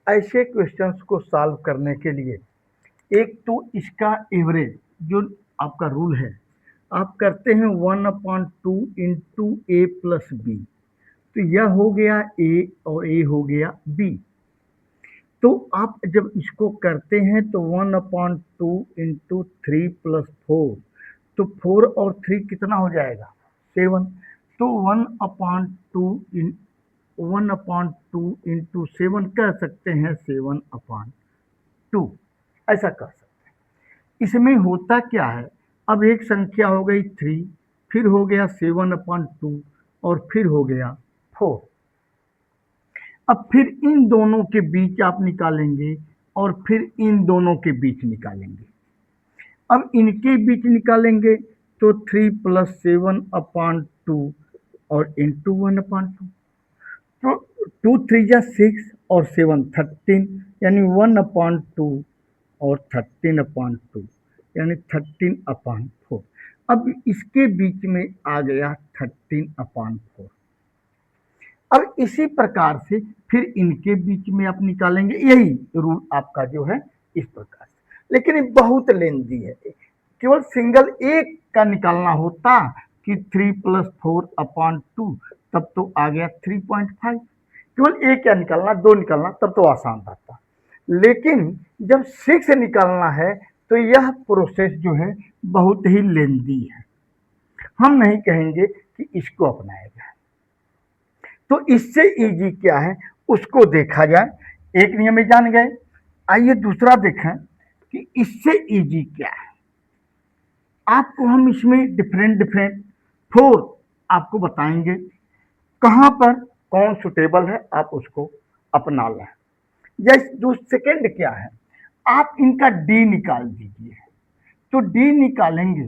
ऐसे क्वेश्चंस को सॉल्व करने के लिए एक तो इसका एवरेज जो आपका रूल है, आप करते हैं 1/2 इंटू ए प्लस बी, तो यह हो गया ए और ए हो गया बी। तो आप जब इसको करते हैं तो 1/2 इंटू 3 + 4, तो 4 और 3 कितना हो जाएगा, 7। तो 1/2 इंटू 7 कह सकते हैं 7/2, ऐसा कर सकते हैं। इसमें होता क्या है, अब एक संख्या हो गई 3, फिर हो गया 7/2 और फिर हो गया 4। अब फिर इन दोनों के बीच आप निकालेंगे और फिर इन दोनों के बीच निकालेंगे। अब इनके बीच निकालेंगे तो 3 + 7/2 और इंटू 1/2, तो 2 3 × 6 और 7 13, यानी 1/2 और 13/2, यानी 13/4। अब इसके बीच में आ गया 13/4। अब इसी प्रकार से फिर इनके बीच में आप निकालेंगे, यही रूल आपका जो है इस प्रकार से। लेकिन ये बहुत लेंदी है, केवल सिंगल एक का निकालना होता कि 3 + 4/2, तब तो आ गया 3.5। केवल एक क्या निकालना, दो निकालना, तब तो आसान रहता। लेकिन जब 6 निकालना है तो यह प्रोसेस जो है बहुत ही लेंदी है, हम नहीं कहेंगे कि इसको अपनाया जाए। तो इससे इजी क्या है उसको देखा जाए। एक नियम में जान गए, आइए दूसरा देखें कि इससे इजी क्या है। आपको हम इसमें डिफरेंट डिफरेंट 4 आपको बताएंगे, कहाँ पर कौन सुटेबल है आप उसको अपना लें। जैसे दो सेकेंड क्या है, आप इनका डी निकाल दीजिए। तो डी निकालेंगे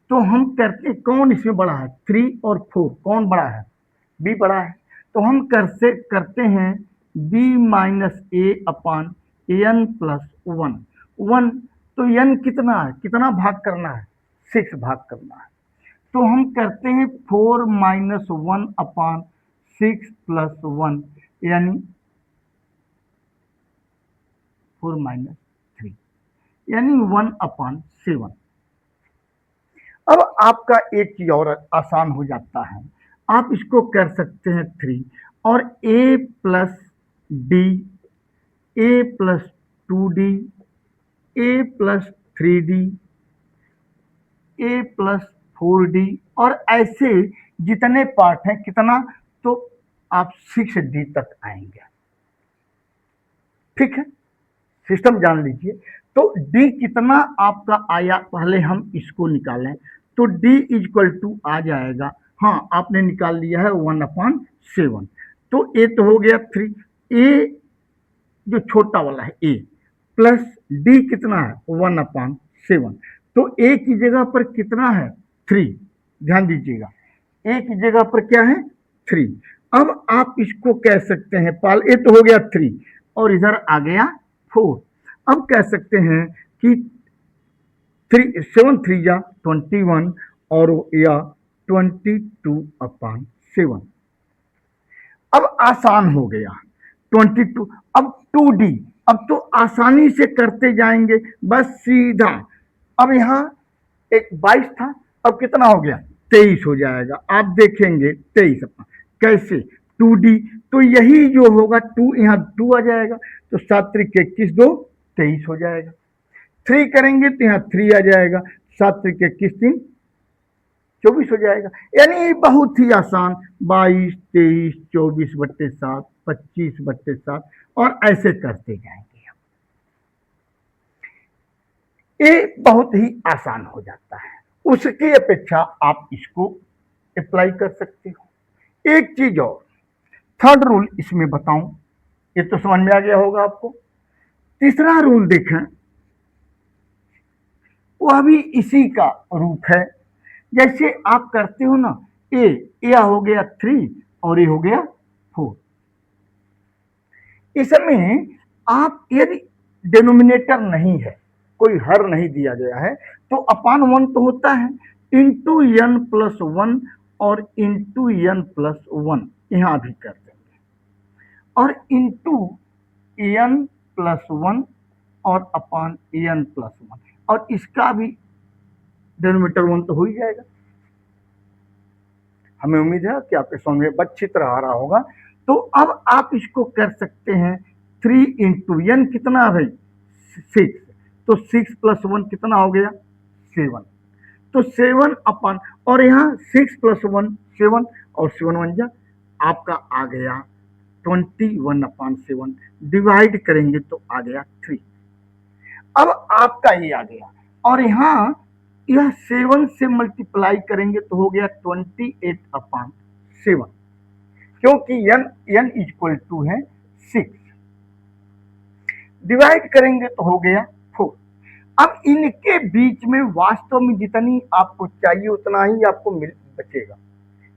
तो हम करते कौन इसमें बड़ा है, 3 और 4 कौन बड़ा है, बी बड़ा है। तो हम करते हैं b-a/n+1। तो n कितना है, कितना भाग करना है, 6 भाग करना है। तो हम करते हैं 4-1/6 + 1, यानी 4-3, यानी 1/7। अब आपका एक चीज और आसान हो जाता है, आप इसको कर सकते हैं 3 और a+d, a+2d, a+3d, a+4d, और ऐसे जितने पार्ट हैं कितना, तो आप 6d तक आएंगे। ठीक है, सिस्टम जान लीजिए। तो d कितना आपका आया, पहले हम इसको निकालें। तो d = आ जाएगा, हाँ आपने निकाल लिया है 1/7। तो ए तो हो गया 3, ए जो छोटा वाला है ए, प्लस डी कितना है 1/7। तो ए की जगह पर कितना है 3, ध्यान दीजिएगा, ए की जगह पर क्या है 3। अब आप इसको कह सकते हैं, पाल ए तो हो गया 3 और इधर आ गया 4। अब कह सकते हैं कि 7 3 × 21 और या 22/7। अब आसान हो गया 22। अब 2d, अब तो आसानी से करते जाएंगे बस सीधा। अब यहाँ एक 22 था, अब कितना हो गया 23 हो जाएगा। आप देखेंगे 23 कैसे 2d, तो यही जो होगा 2 यहाँ 2 आ जाएगा, तो 7 × 21 2 23 हो जाएगा। 3 करेंगे तो यहाँ 3 आ जाएगा, 7 × 21 3 24 हो जाएगा। यानी बहुत ही आसान, 22 23 24/7 25/7 और ऐसे करते जाएंगे। ये बहुत ही आसान हो जाता है, उसकी अपेक्षा आप इसको अप्लाई कर सकते हो। एक चीज और, थर्ड रूल इसमें बताऊं, ये तो समझ में आ गया होगा आपको। तीसरा रूल देखें, वह भी इसी का रूप है। जैसे आप करते हो ना, ए हो गया 3 और ये हो गया 4। इसमें आप यदि डिनोमिनेटर नहीं है, कोई हर नहीं दिया गया है, तो अपान 1 तो होता है, इंटू n+1 और इंटू n+1 यहां भी कर देंगे, और इंटू एन प्लस वन और अपान एन प्लस वन, और इसका भी डिनोमिनेटर वन तो हो ही जाएगा। हमें उम्मीद है कि आपके समझ में अच्छी तरह आ रहा होगा। तो अब आप इसको कर सकते हैं 3 इंटू एन कितना है भाई 6, तो 6 प्लस वन कितना हो गया 7, तो 7 अपान, और यहाँ 6 प्लस वन 7 और 7 वन जा आपका आ गया 21/7, डिवाइड करेंगे तो आ गया 3। अब आपका ये आ गया, और यहाँ यह 7 से मल्टीप्लाई करेंगे तो हो गया 28/7, क्योंकि n इक्वल टू है 6, डिवाइड करेंगे तो हो गया 4। अब इनके बीच में वास्तव में जितनी आपको चाहिए उतना ही आपको बचेगा,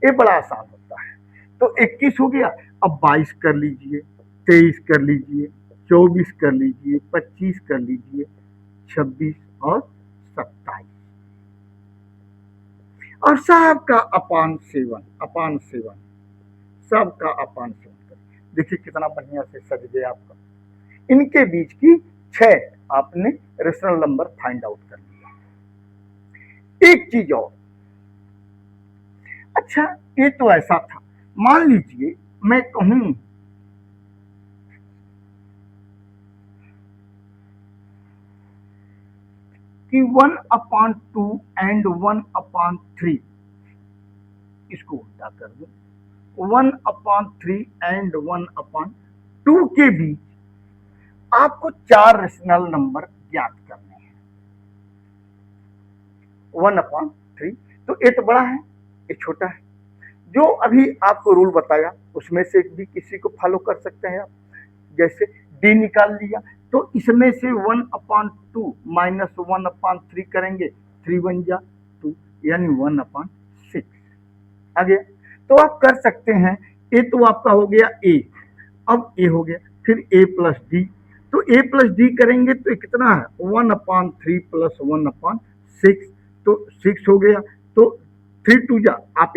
ये बड़ा आसान होता है। तो 21 हो गया, अब 22 कर लीजिए, 23 कर लीजिए, 24 कर लीजिए, 25 कर लीजिए, 26 और 27, और सबका अपान 7 सबका अपान 7। देखिए कितना बढ़िया से सज गया आपका। इनके बीच की 6 आपने रेशनल नंबर फाइंड आउट कर लिया। एक चीज और, अच्छा ये तो ऐसा था, मान लीजिए मैं कहूं कि 1/2 एंड 1/3, इसको उल्टा कर दूं, 1/3 एंड 1/2 के बीच आपको 4 रेशनल नंबर ज्ञात करने हैं। 1/3, तो ये तो बड़ा है, ये छोटा है। जो अभी आपको रूल बताया उसमें से भी किसी को फॉलो कर सकते हैं आप। जैसे डी निकाल लिया, तो इसमें से 1/2 माइनस 1/3 करेंगे, 3 1 जा 2, यानी 1/6 आ गया। तो आप कर सकते हैं, ए तो आपका हो गया ए, अब ए हो गया, फिर ए प्लस डी, तो ए प्लस डी करेंगे तो कितना है 1/3 प्लस 1/6, तो 6 हो गया, तो 3 2 जा आप